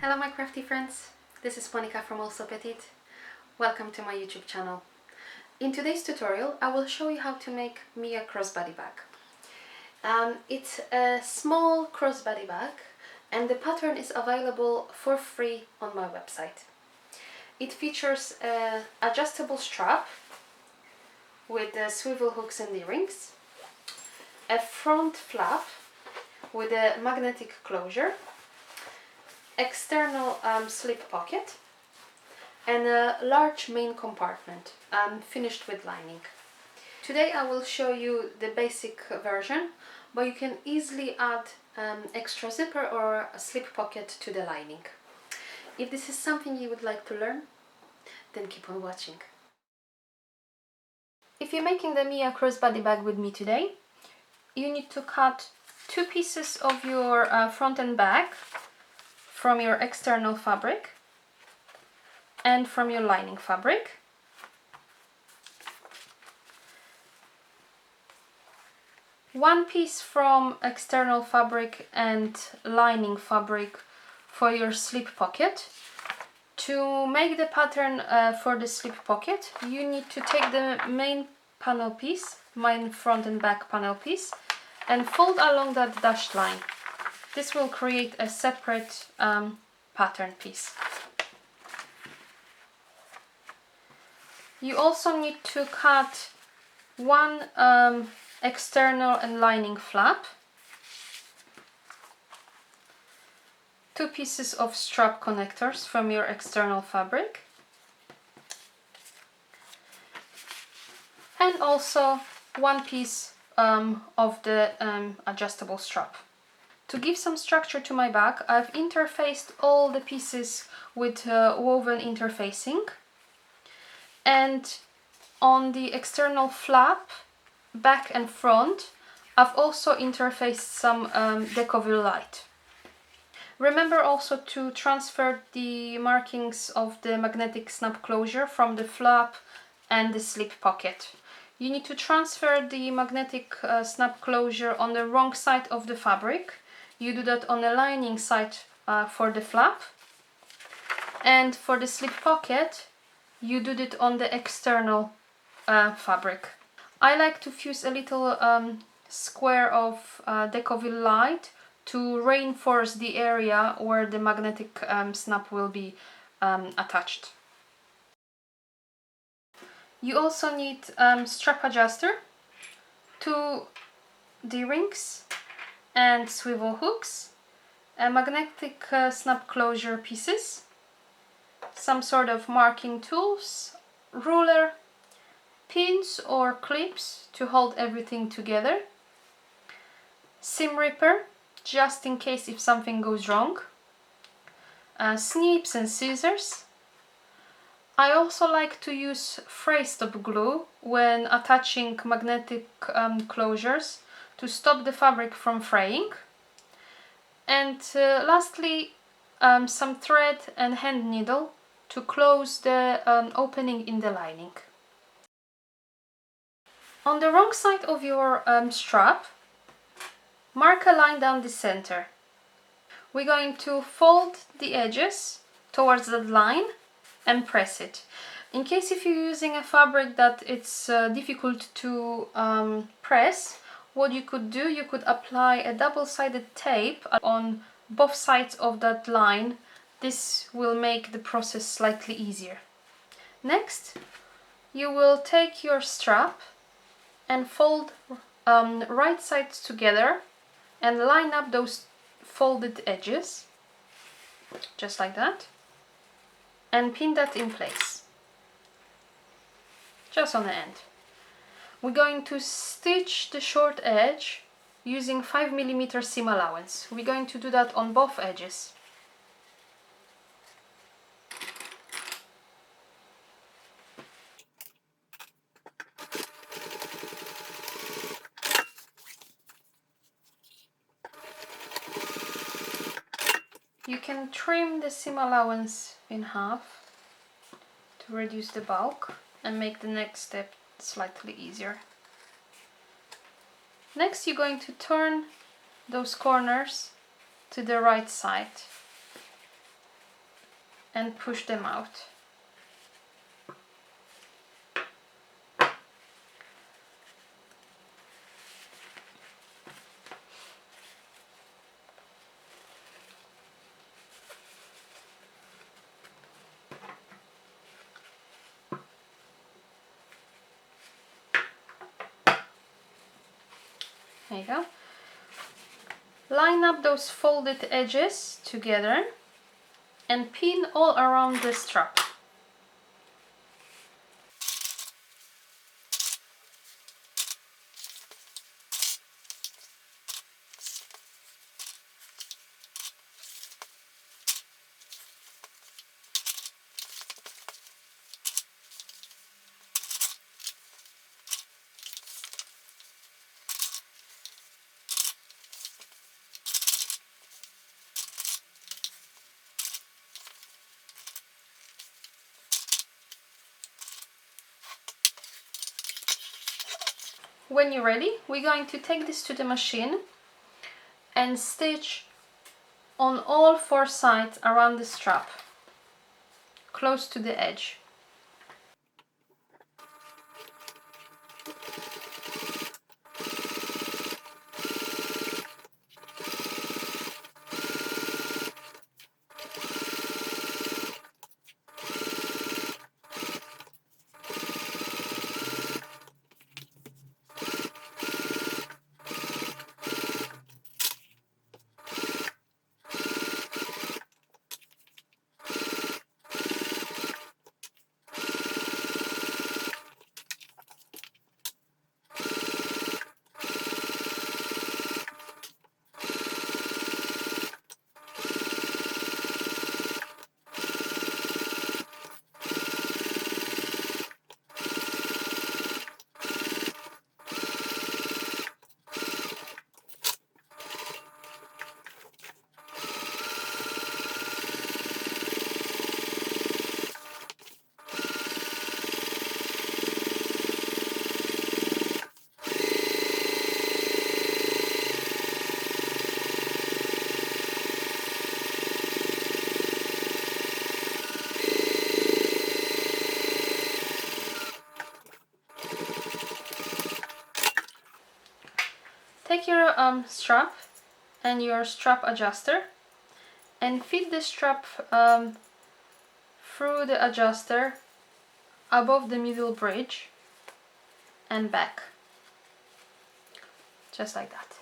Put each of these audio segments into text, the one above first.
Hello my crafty friends, this is Monica from Also Petite. Welcome to my YouTube channel. In today's tutorial I will show you how to make me a crossbody bag. It's a small crossbody bag and the pattern is available for free on my website. It features an adjustable strap with the swivel hooks and D-rings, a front flap with a magnetic closure, external slip pocket and a large main compartment finished with lining. Today I will show you the basic version, but you can easily add extra zipper or a slip pocket to the lining. If this is something you would like to learn, then keep on watching. If you're making the Mia crossbody bag with me today, you need to cut two pieces of your front and back from your external fabric and from your lining fabric. One piece from external fabric and lining fabric for your slip pocket. To make the pattern for the slip pocket, you need to take the main panel piece, main front and back panel piece, and fold along that dashed line. This will create a separate pattern piece. You also need to cut one external and lining flap, two pieces of strap connectors from your external fabric, and also one piece of the adjustable strap. To give some structure to my bag, I've interfaced all the pieces with woven interfacing, and on the external flap, back and front, I've also interfaced some Decauville light. Remember also to transfer the markings of the magnetic snap closure from the flap and the slip pocket. You need to transfer the magnetic snap closure on the wrong side of the fabric. You do that on the lining side for the flap, and for the slip pocket you do it on the external fabric. I like to fuse a little square of Decauville light to reinforce the area where the magnetic snap will be attached. You also need strap adjuster, two D-rings and swivel hooks, a magnetic snap closure pieces, some sort of marking tools, ruler, pins or clips to hold everything together, seam ripper just in case if something goes wrong, snips and scissors. I also like to use fray stop glue when attaching magnetic closures to stop the fabric from fraying, and lastly some thread and hand needle to close the opening in the lining. On the wrong side of your strap, mark a line down the center. We're going to fold the edges towards that line and press it. In case if you're using a fabric that it's difficult to press, what you could do, you could apply a double-sided tape on both sides of that line. This will make the process slightly easier. Next, you will take your strap and fold right sides together and line up those folded edges, just like that, and pin that in place, just on the end. We're going to stitch the short edge using 5mm seam allowance. We're going to do that on both edges. You can trim the seam allowance in half to reduce the bulk and make the next step slightly easier. Next, you're going to turn those corners to the right side and push them out. There you go. Line up those folded edges together and pin all around the strap. When you're ready, we're going to take this to the machine and stitch on all 4 sides around the strap, close to the edge. Take your strap and your strap adjuster and feed the strap through the adjuster above the middle bridge and back, just like that.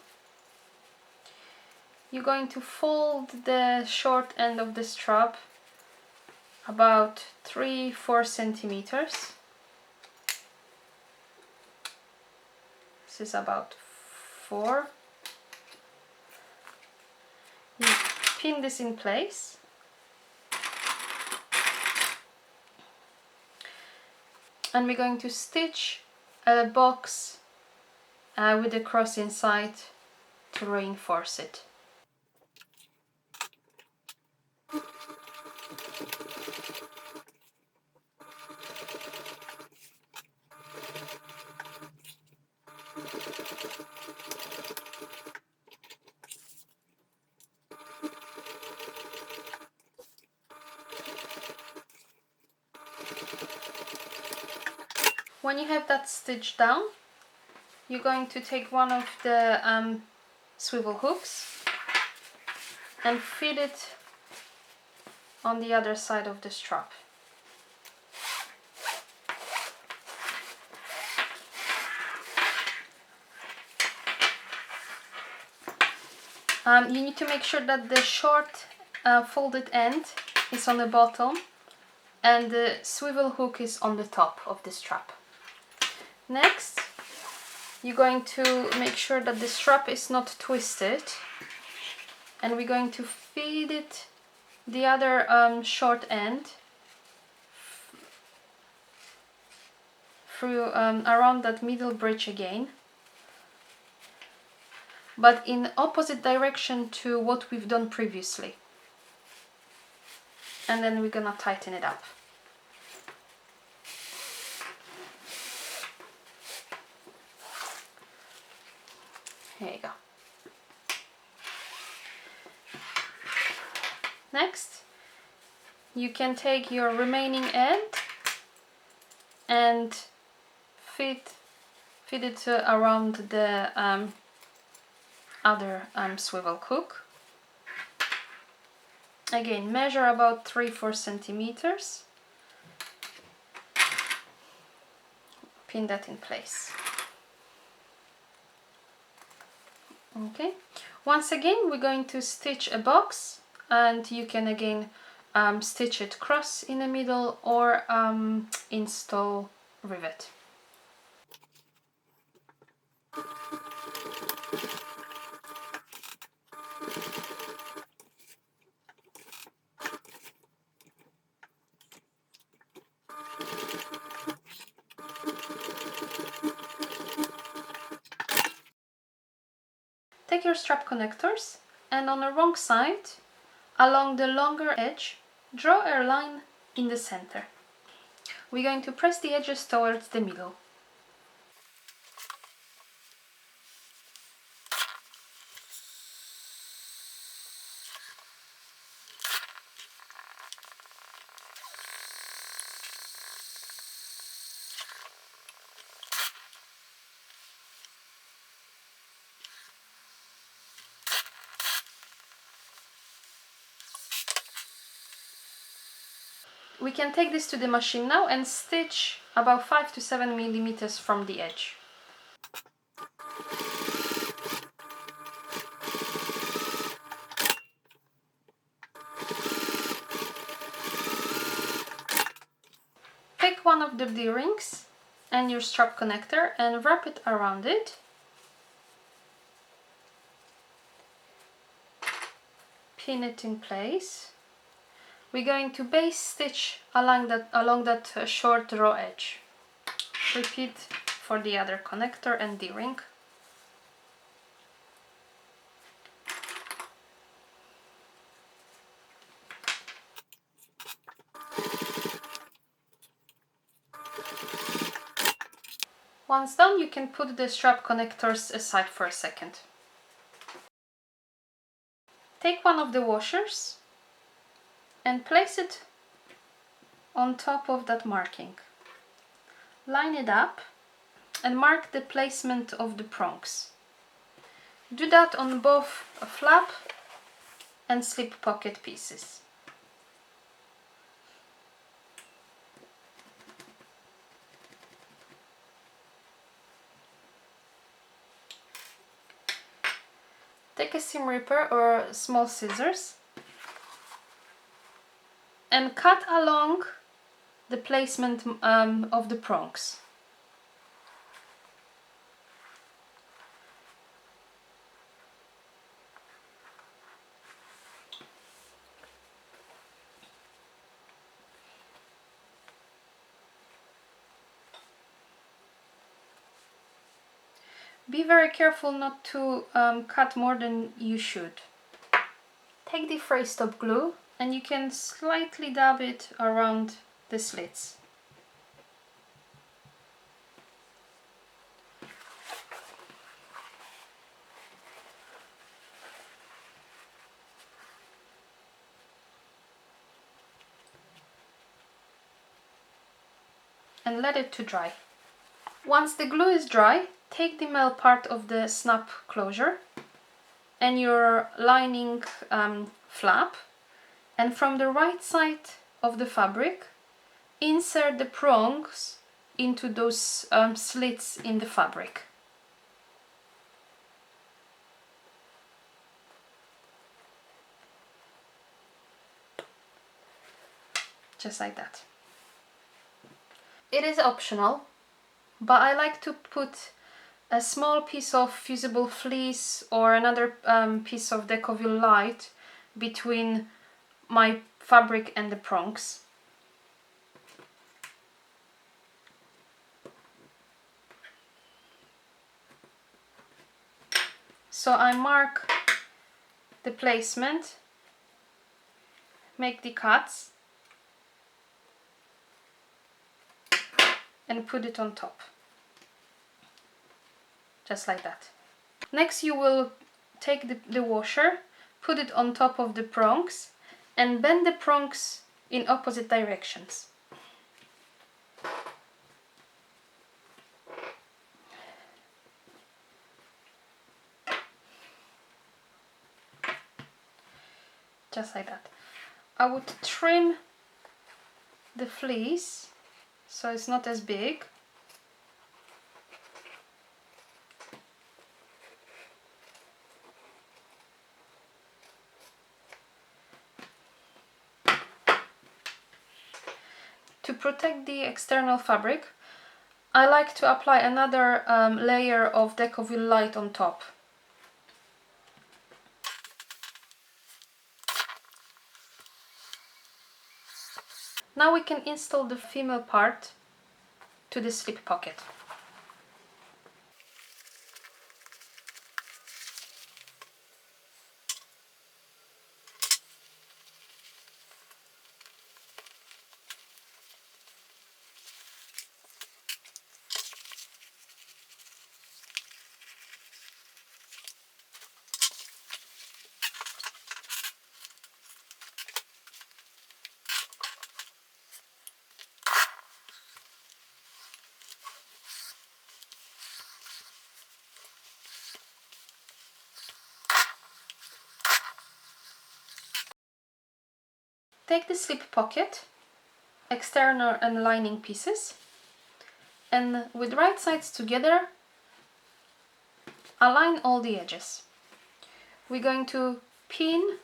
You're going to fold the short end of the strap about 3-4 centimeters. This is about 4. You pin this in place. And we're going to stitch a box with a cross inside to reinforce it. When you have that stitched down, you're going to take one of the swivel hooks and feed it on the other side of the strap. You need to make sure that the short folded end is on the bottom and the swivel hook is on the top of the strap. Next, you're going to make sure that the strap is not twisted, and we're going to feed it the other short end through around that middle bridge again, but in opposite direction to what we've done previously. And then we're gonna tighten it up. Here you go. you can take your remaining end and fit it around the other swivel hook. Again, measure about 3-4 centimeters. Pin that in place. Okay. Once again, we're going to stitch a box, and you can again stitch it cross in the middle or install rivet. Take your strap connectors and on the wrong side, along the longer edge, draw a line in the center. We're going to press the edges towards the middle. We can take this to the machine now and stitch about 5 to 7 millimeters from the edge. Take one of the D-rings and your strap connector and wrap it around it. Pin it in place. We're going to base stitch along that short raw edge. Repeat for the other connector and D-ring. Once done, you can put the strap connectors aside for a second. Take one of the washers and place it on top of that marking. Line it up and mark the placement of the prongs. Do that on both a flap and slip pocket pieces. Take a seam ripper or small scissors and cut along the placement of the prongs. Be very careful not to cut more than you should. Take the fray stop glue and you can slightly dab it around the slits. And let it to dry. Once the glue is dry, take the male part of the snap closure and your lining flap, and from the right side of the fabric insert the prongs into those slits in the fabric. Just like that. It is optional, but I like to put a small piece of fusible fleece or another piece of Decovil Light between my fabric and the prongs. So I mark the placement, make the cuts and put it on top. Just like that. Next you will take the washer, put it on top of the prongs and bend the prongs in opposite directions. Just like that. I would trim the fleece so it's not as big. To protect the external fabric, I like to apply another layer of Decovil Light on top. Now we can install the female part to the slip pocket. Take the slip pocket, external and lining pieces, and with right sides together, align all the edges. We're going to pin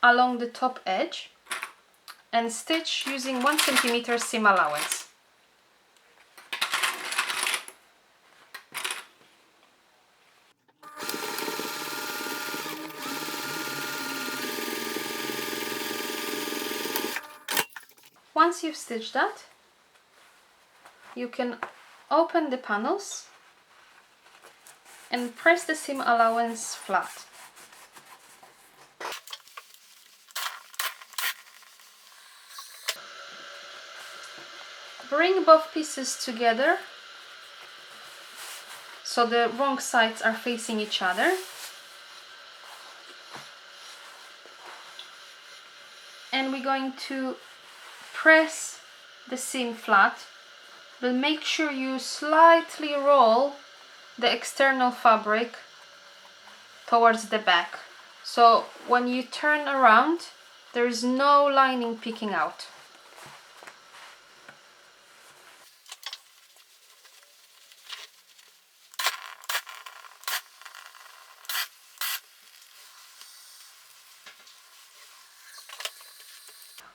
along the top edge and stitch using 1 cm seam allowance. Once you've stitched that, you can open the panels and press the seam allowance flat. Bring both pieces together so the wrong sides are facing each other. And we're going to press the seam flat, but make sure you slightly roll the external fabric towards the back. So when you turn around, there is no lining peeking out.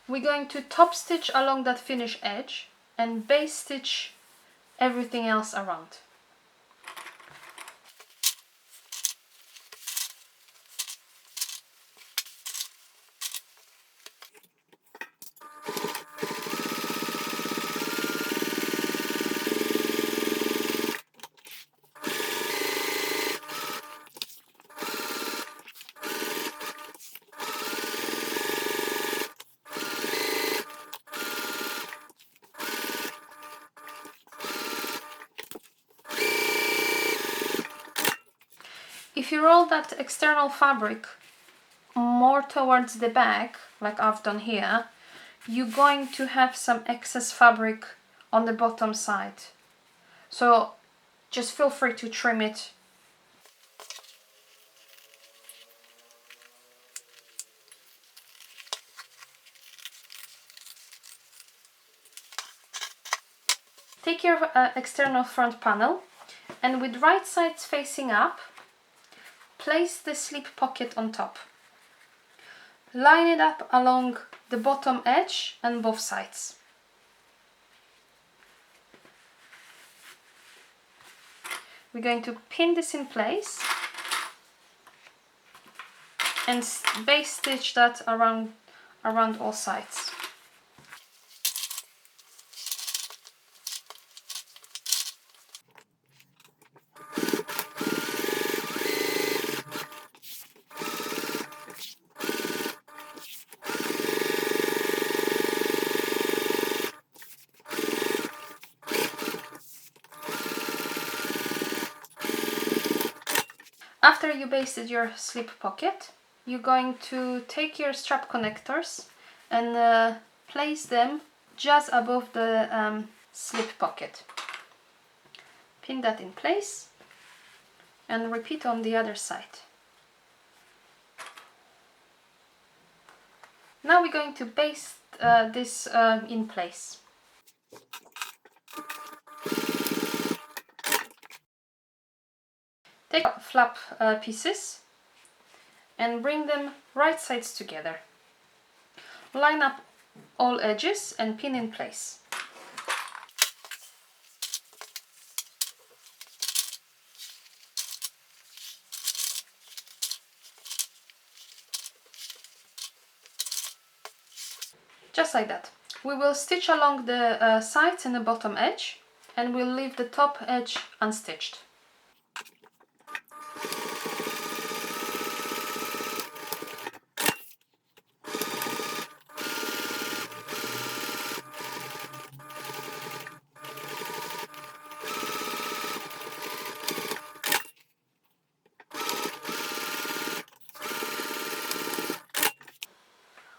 We're going to top stitch along that finish edge and base stitch everything else around. If you roll that external fabric more towards the back, like I've done here, you're going to have some excess fabric on the bottom side. So just feel free to trim it. Take your external front panel and with right sides facing up, place the slip pocket on top. Line it up along the bottom edge and both sides. We're going to pin this in place and base stitch that around all sides. After you basted your slip pocket, you're going to take your strap connectors and place them just above the slip pocket. Pin that in place and repeat on the other side. Now we're going to baste this in place. Take flap pieces and bring them right sides together. Line up all edges and pin in place. Just like that. We will stitch along the sides and the bottom edge, and we'll leave the top edge unstitched.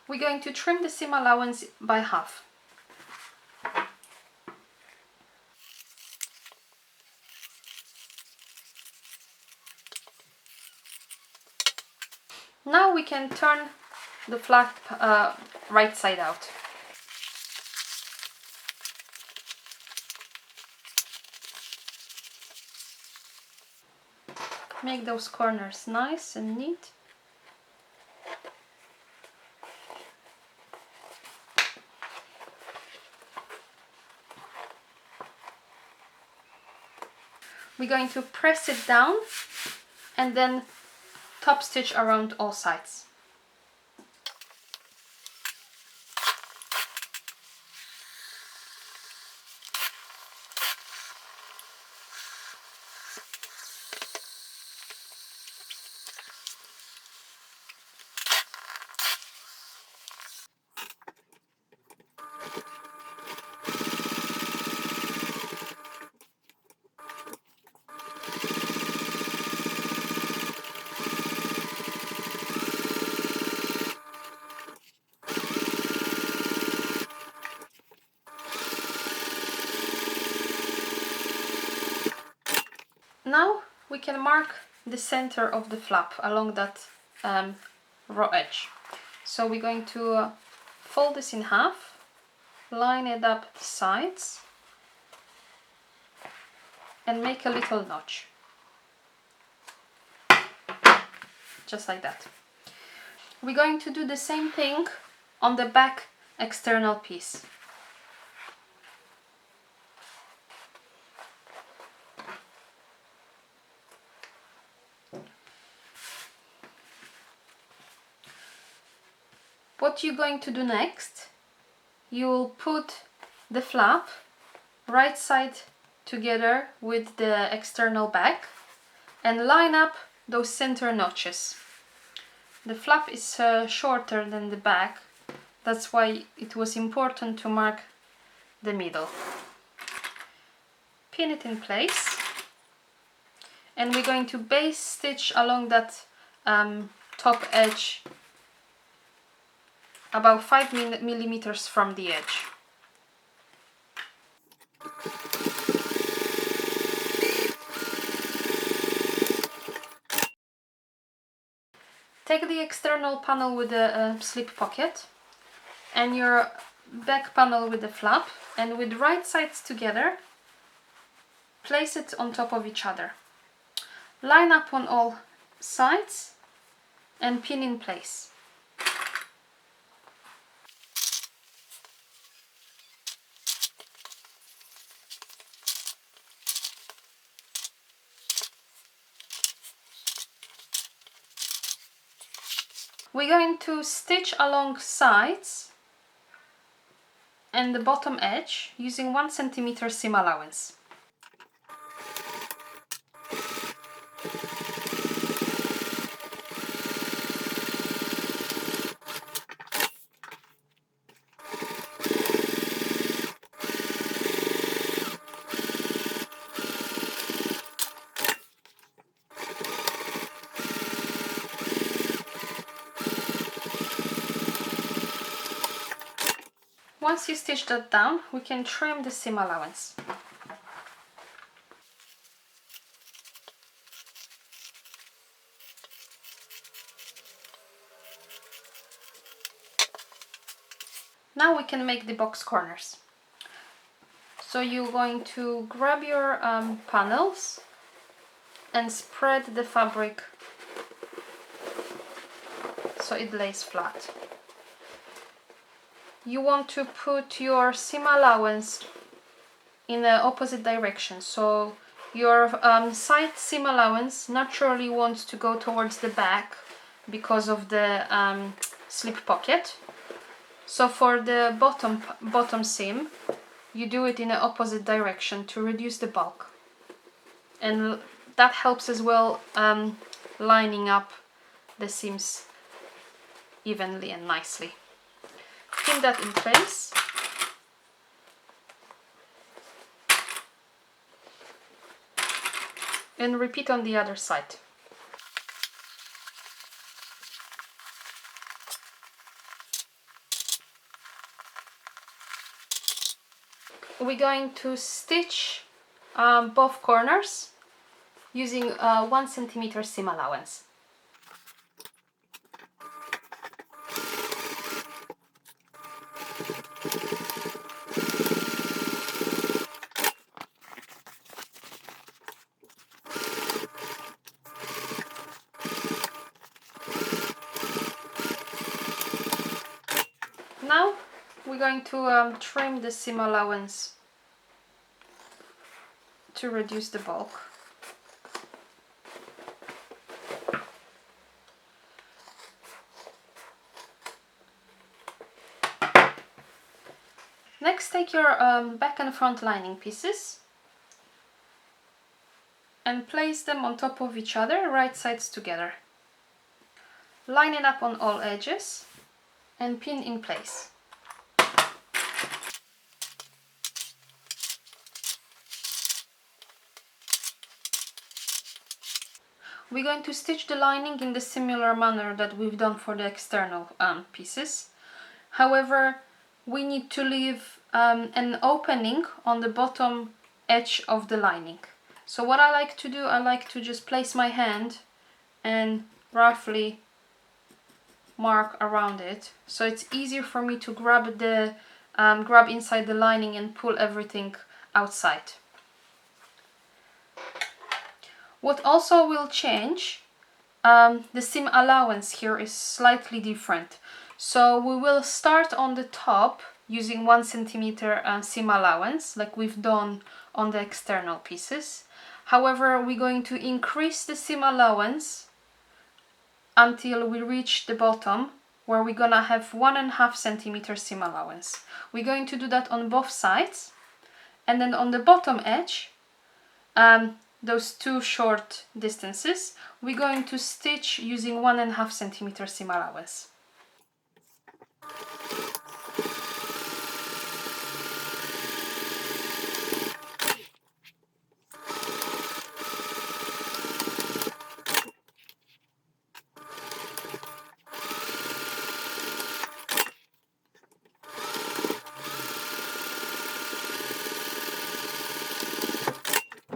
We're going to trim the seam allowance by half. Now we can turn the flap right side out. Make those corners nice and neat. We're going to press it down and then top stitch around all sides. Now we can mark the center of the flap along that raw edge. So we're going to fold this in half, line it up the sides, and make a little notch. Just like that. We're going to do the same thing on the back external piece. What you're going to do next, you'll put the flap right side together with the external back and line up those center notches. The flap is shorter than the back, that's why it was important to mark the middle. Pin it in place, and we're going to base stitch along that top edge about 5 millimeters from the edge. Take the external panel with the slip pocket and your back panel with the flap, and with right sides together, place it on top of each other. Line up on all sides and pin in place. We're going to stitch along sides and the bottom edge using 1 centimeter seam allowance. Once you stitch that down, we can trim the seam allowance. Now we can make the box corners. So you're going to grab your panels and spread the fabric so it lays flat. You want to put your seam allowance in the opposite direction. So your side seam allowance naturally wants to go towards the back because of the slip pocket. So for the bottom seam, you do it in the opposite direction to reduce the bulk. And that helps as well lining up the seams evenly and nicely. Pin that in place. And repeat on the other side. We're going to stitch both corners using 1 centimeter seam allowance. Now we're going to trim the seam allowance to reduce the bulk. Next, take your back and front lining pieces and place them on top of each other, right sides together. Line it up on all edges and pin in place. We're going to stitch the lining in the similar manner that we've done for the external pieces. However, we need to leave an opening on the bottom edge of the lining. So what I like to do, I like to just place my hand and roughly mark around it, so it's easier for me to grab inside the lining and pull everything outside. What also will change, the seam allowance here is slightly different. So we will start on the top using 1 centimeter seam allowance like we've done on the external pieces. However, we're going to increase the seam allowance until we reach the bottom, where we're gonna have 1.5 centimeter seam allowance. We're going to do that on both sides, and then on the bottom edge, those two short distances, we're going to stitch using 1.5 centimeter seam allowance.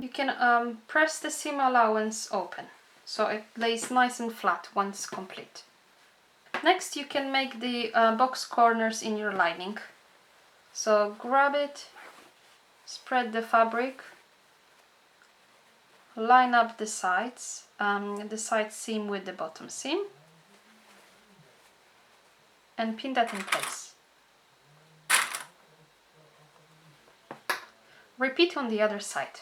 You can press the seam allowance open, so it lays nice and flat once complete. Next, you can make the box corners in your lining. So grab it, spread the fabric, line up the side seam with the bottom seam, and pin that in place. Repeat on the other side.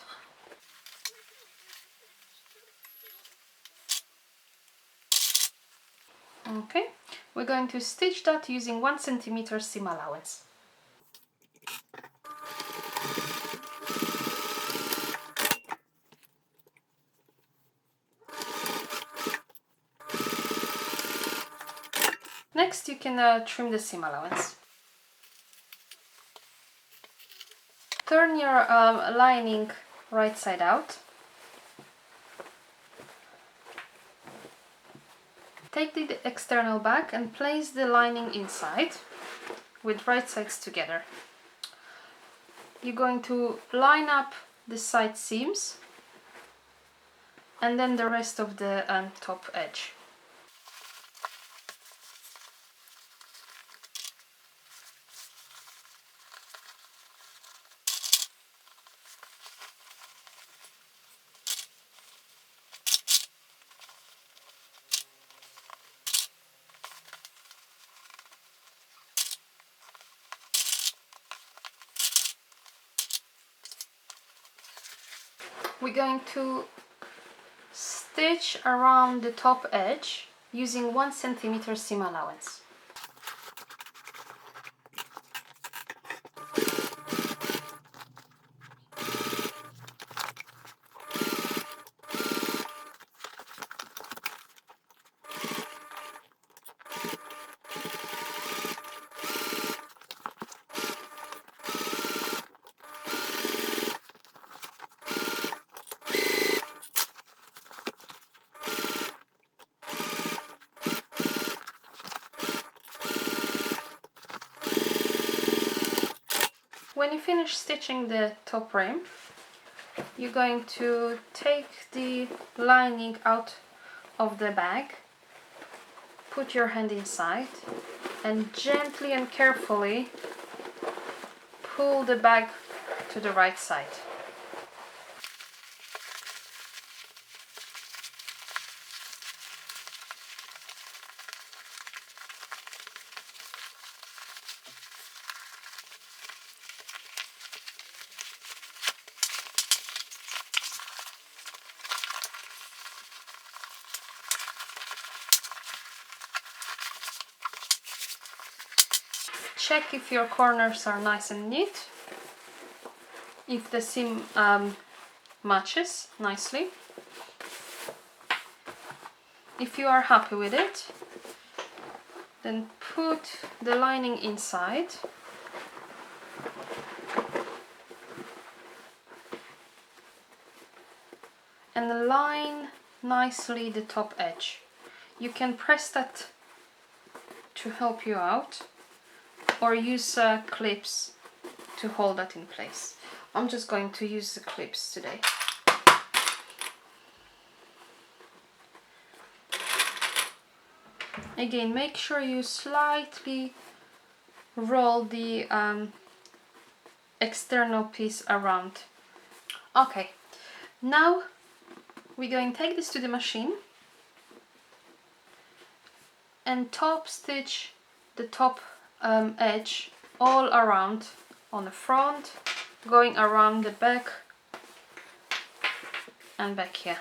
Okay, we're going to stitch that using 1 centimeter seam allowance. Next, you can trim the seam allowance. Turn your lining right side out. Take the external back and place the lining inside. with right sides together. You're going to line up the side seams and then the rest of the top edge. We're going to stitch around the top edge using 1 centimeter seam allowance. When you finish stitching the top rim, you're going to take the lining out of the bag, put your hand inside, and gently and carefully pull the bag to the right side. Check if your corners are nice and neat, if the seam matches nicely. If you are happy with it, then put the lining inside and line nicely the top edge. You can press that to help you out, or use clips to hold that in place. I'm just going to use the clips today. Again, make sure you slightly roll the external piece around. Okay, now we're going to take this to the machine and top stitch the top edge all around on the front, going around the back and back here.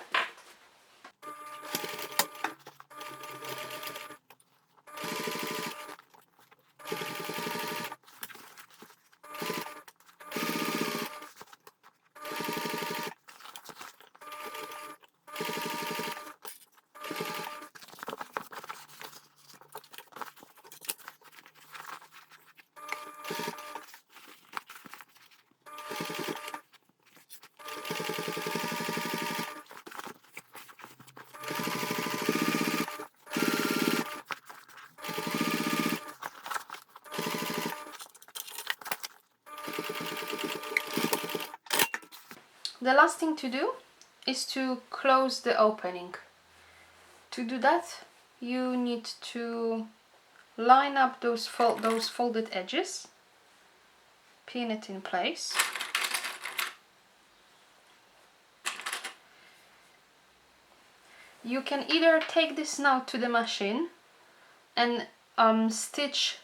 The last thing to do is to close the opening. To do that, you need to line up those folded edges, pin it in place, you can either take this now to the machine and stitch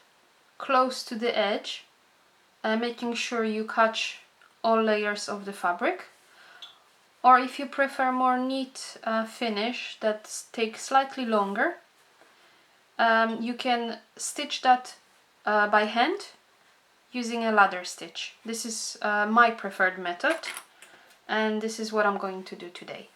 close to the edge, making sure you catch all layers of the fabric, or if you prefer more neat finish that takes slightly longer, you can stitch that by hand using a ladder stitch. This is my preferred method, and this is what I'm going to do today.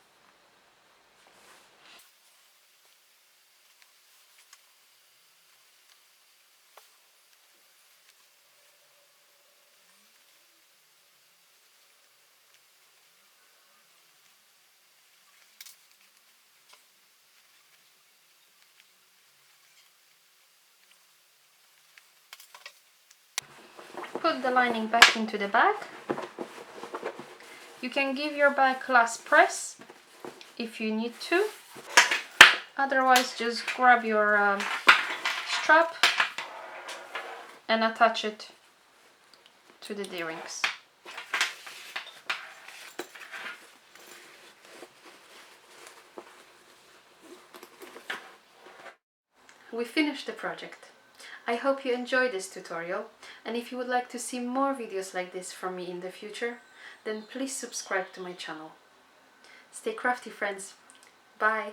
put the lining back into the bag. You can give your bag last press if you need to. Otherwise, just grab your strap and attach it to the D-rings. We finished the project. I hope you enjoyed this tutorial, and if you would like to see more videos like this from me in the future, then please subscribe to my channel. Stay crafty, friends. Bye!